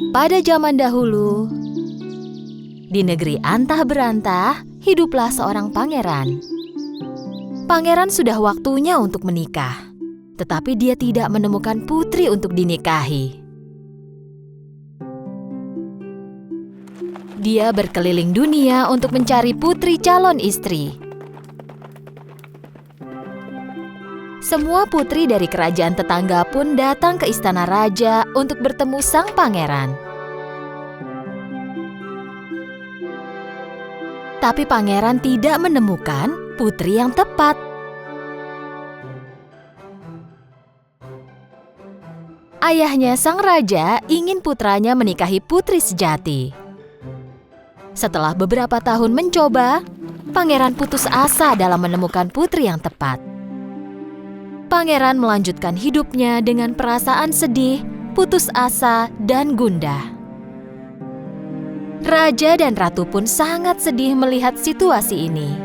Pada zaman dahulu, di negeri antah berantah, hiduplah seorang pangeran. Pangeran sudah waktunya untuk menikah, tetapi dia tidak menemukan putri untuk dinikahi. Dia berkeliling dunia untuk mencari putri calon istri. Semua putri dari kerajaan tetangga pun datang ke istana raja untuk bertemu sang pangeran. Tapi pangeran tidak menemukan putri yang tepat. Ayahnya sang raja ingin putranya menikahi putri sejati. Setelah beberapa tahun mencoba, pangeran putus asa dalam menemukan putri yang tepat. Pangeran melanjutkan hidupnya dengan perasaan sedih, putus asa, dan gundah. Raja dan ratu pun sangat sedih melihat situasi ini.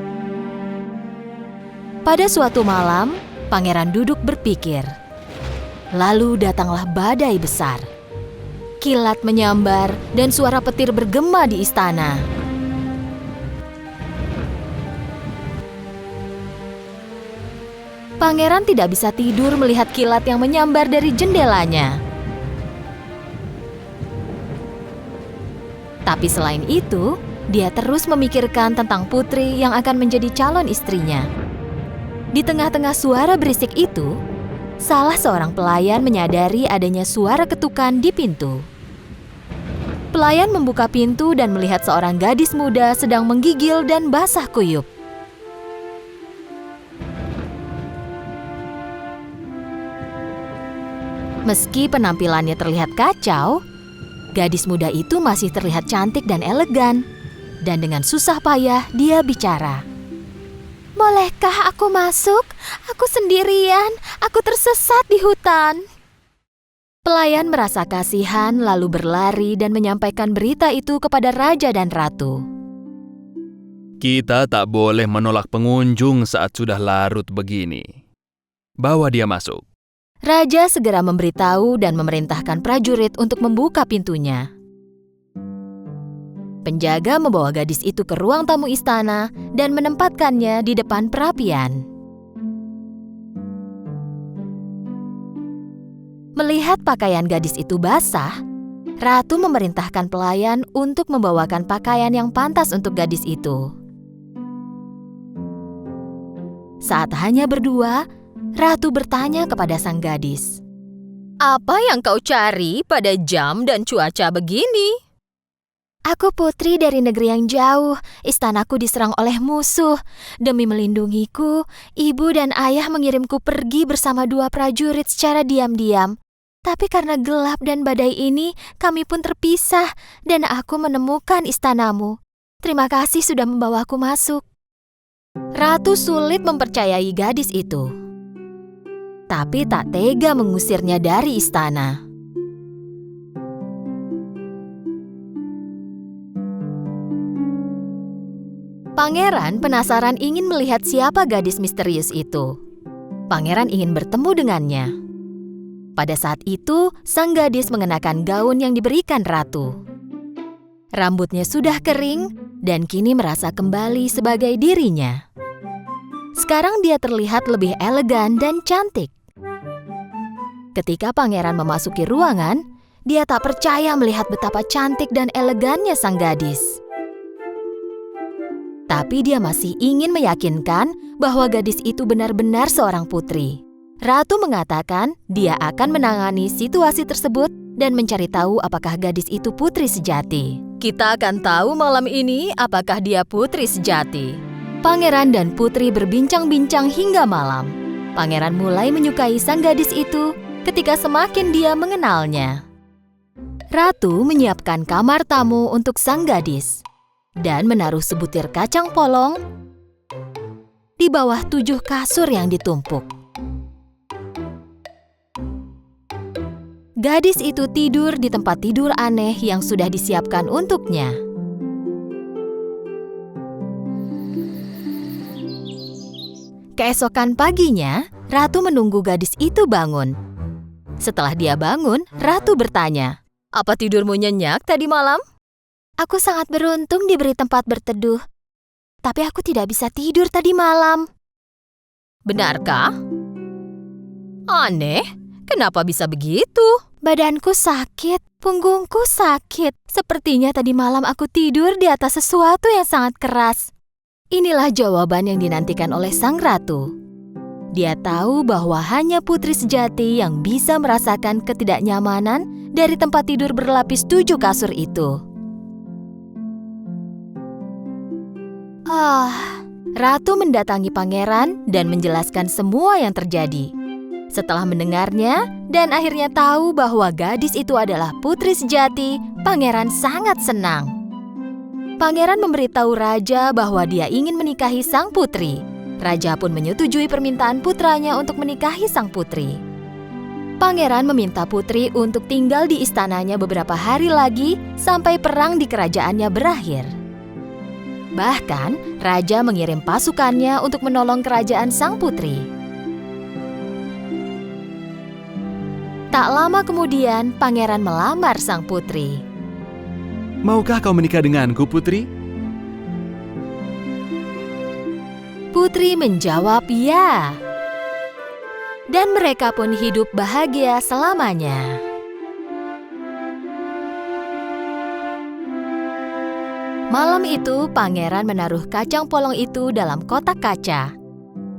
Pada suatu malam, pangeran duduk berpikir. Lalu datanglah badai besar. Kilat menyambar dan suara petir bergema di istana. Pangeran tidak bisa tidur melihat kilat yang menyambar dari jendelanya. Tapi selain itu, dia terus memikirkan tentang putri yang akan menjadi calon istrinya. Di tengah-tengah suara berisik itu, salah seorang pelayan menyadari adanya suara ketukan di pintu. Pelayan membuka pintu dan melihat seorang gadis muda sedang menggigil dan basah kuyup. Meski penampilannya terlihat kacau, gadis muda itu masih terlihat cantik dan elegan. Dan dengan susah payah dia bicara. "Bolehkah aku masuk? Aku sendirian, aku tersesat di hutan." Pelayan merasa kasihan lalu berlari dan menyampaikan berita itu kepada raja dan ratu. Kita tak boleh menolak pengunjung saat sudah larut begini. Bawa dia masuk. Raja segera memberitahu dan memerintahkan prajurit untuk membuka pintunya. Penjaga membawa gadis itu ke ruang tamu istana dan menempatkannya di depan perapian. Melihat pakaian gadis itu basah, ratu memerintahkan pelayan untuk membawakan pakaian yang pantas untuk gadis itu. Saat hanya berdua, ratu bertanya kepada sang gadis, "Apa yang kau cari pada jam dan cuaca begini?" "Aku putri dari negeri yang jauh. Istanaku diserang oleh musuh. Demi melindungiku, ibu dan ayah mengirimku pergi bersama 2 prajurit secara diam-diam. Tapi karena gelap dan badai ini, kami pun terpisah dan aku menemukan istanamu. Terima kasih sudah membawaku masuk." Ratu sulit mempercayai gadis itu, tapi tak tega mengusirnya dari istana. Pangeran penasaran ingin melihat siapa gadis misterius itu. Pangeran ingin bertemu dengannya. Pada saat itu, sang gadis mengenakan gaun yang diberikan ratu. Rambutnya sudah kering dan kini merasa kembali sebagai dirinya. Sekarang dia terlihat lebih elegan dan cantik. Ketika pangeran memasuki ruangan, dia tak percaya melihat betapa cantik dan elegannya sang gadis. Tapi dia masih ingin meyakinkan bahwa gadis itu benar-benar seorang putri. Ratu mengatakan dia akan menangani situasi tersebut dan mencari tahu apakah gadis itu putri sejati. "Kita akan tahu malam ini apakah dia putri sejati." Pangeran dan putri berbincang-bincang hingga malam. Pangeran mulai menyukai sang gadis itu ketika semakin dia mengenalnya. Ratu menyiapkan kamar tamu untuk sang gadis dan menaruh sebutir kacang polong di bawah 7 kasur yang ditumpuk. Gadis itu tidur di tempat tidur aneh yang sudah disiapkan untuknya. Keesokan paginya, Ratu menunggu gadis itu bangun. Setelah dia bangun, Ratu bertanya, Apa tidurmu nyenyak tadi malam? Aku sangat beruntung diberi tempat berteduh. Tapi aku tidak bisa tidur tadi malam. Benarkah? Aneh, kenapa bisa begitu? Badanku sakit, punggungku sakit. Sepertinya tadi malam aku tidur di atas sesuatu yang sangat keras. Inilah jawaban yang dinantikan oleh sang ratu. Dia tahu bahwa hanya putri sejati yang bisa merasakan ketidaknyamanan dari tempat tidur berlapis 7 kasur itu. Ratu mendatangi pangeran dan menjelaskan semua yang terjadi. Setelah mendengarnya dan akhirnya tahu bahwa gadis itu adalah putri sejati, pangeran sangat senang. Pangeran memberitahu raja bahwa dia ingin menikahi sang putri. Raja pun menyetujui permintaan putranya untuk menikahi sang putri. Pangeran meminta putri untuk tinggal di istananya beberapa hari lagi sampai perang di kerajaannya berakhir. Bahkan, raja mengirim pasukannya untuk menolong kerajaan sang putri. Tak lama kemudian, pangeran melamar sang putri. Maukah kau menikah denganku, putri? Putri menjawab ya. Dan mereka pun hidup bahagia selamanya. Malam itu, pangeran menaruh kacang polong itu dalam kotak kaca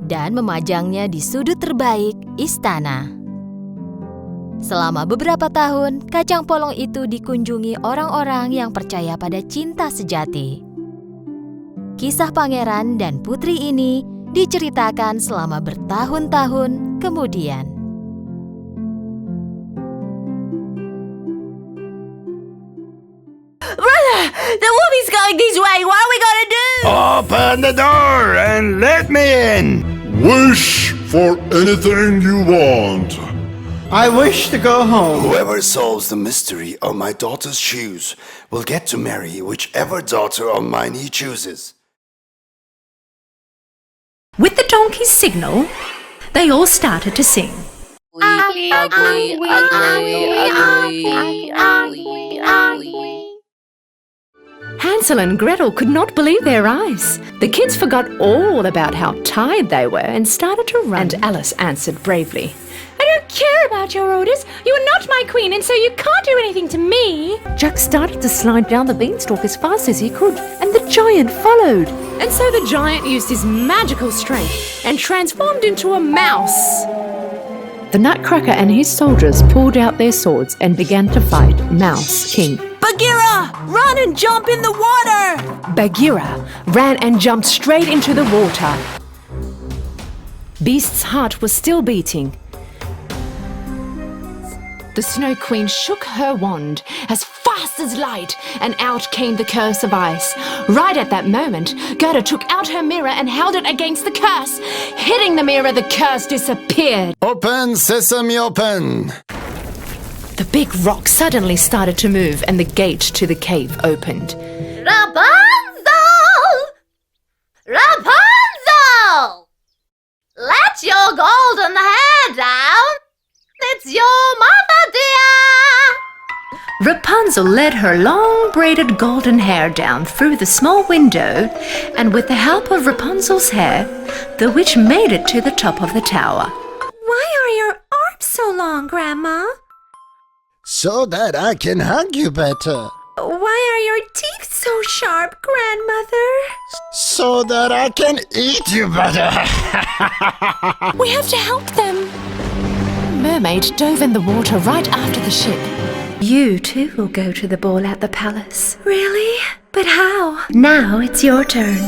dan memajangnya di sudut terbaik istana. Selama beberapa tahun, kacang polong itu dikunjungi orang-orang yang percaya pada cinta sejati. Kisah pangeran dan putri ini diceritakan selama bertahun-tahun kemudian. The movie's going this way. What are we gonna do? Open the door and let me in. Wish for anything you want. I wish to go home. Whoever solves the mystery of my daughter's shoes will get to marry whichever daughter of mine he chooses. With the donkey's signal, they all started to sing. Ugly, ugly, ugly, ugly, ugly, ugly. Hansel and Gretel could not believe their eyes. The kids forgot all about how tired they were and started to run. And Alice answered bravely, I don't care about your orders. You are not my queen, and so you can't do anything to me. Jack started to slide down the beanstalk as fast as he could, and the giant followed. And so the giant used his magical strength and transformed into a mouse. The Nutcracker and his soldiers pulled out their swords and began to fight Mouse King. Bagheera, run and jump in the water! Bagheera ran and jumped straight into the water. Beast's heart was still beating. The Snow Queen shook her wand as fast as light, and out came the curse of ice. Right at that moment, Gerda took out her mirror and held it against the curse. Hitting the mirror, the curse disappeared. Open, sesame, open. The big rock suddenly started to move, and the gate to the cave opened. Rapunzel! Rapunzel! Let your golden hair down! It's your mother, dear! Rapunzel led her long braided golden hair down through the small window, and with the help of Rapunzel's hair, the witch made it to the top of the tower. Why are your arms so long, Grandma? So that I can hug you better. Why are your teeth so sharp, Grandmother? So that I can eat you better. We have to help them. Mermaid dove in the water right after the ship. You too will go to the ball at the palace. Really? But how? Now it's your turn.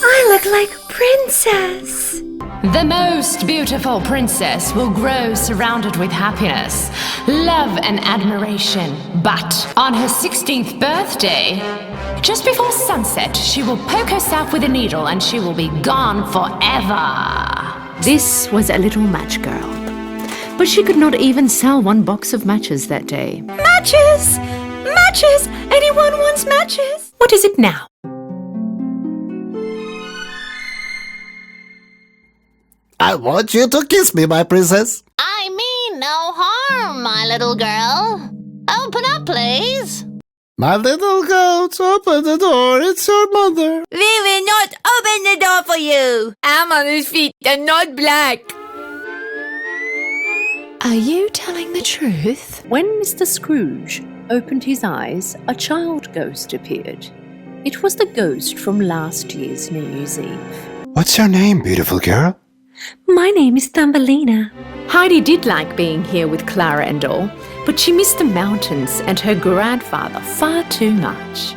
I look like a princess. The most beautiful princess will grow surrounded with happiness, love, and admiration. But on her 16th birthday, just before sunset, she will poke herself with a needle and she will be gone forever. This was a little match girl, but she could not even sell one box of matches that day. Matches! Matches! Anyone wants matches? What is it now? I want you to kiss me, my princess. I mean no harm, my little girl. Open up, please. My little goat, open the door, it's your mother. We will not open the door for you. I'm on his feet and not black. Are you telling the truth? When Mr. Scrooge opened his eyes, a child ghost appeared. It was the ghost from last year's New Year's Eve. What's your name, beautiful girl? My name is Thumbelina. Heidi did like being here with Clara and all, but she missed the mountains and her grandfather far too much.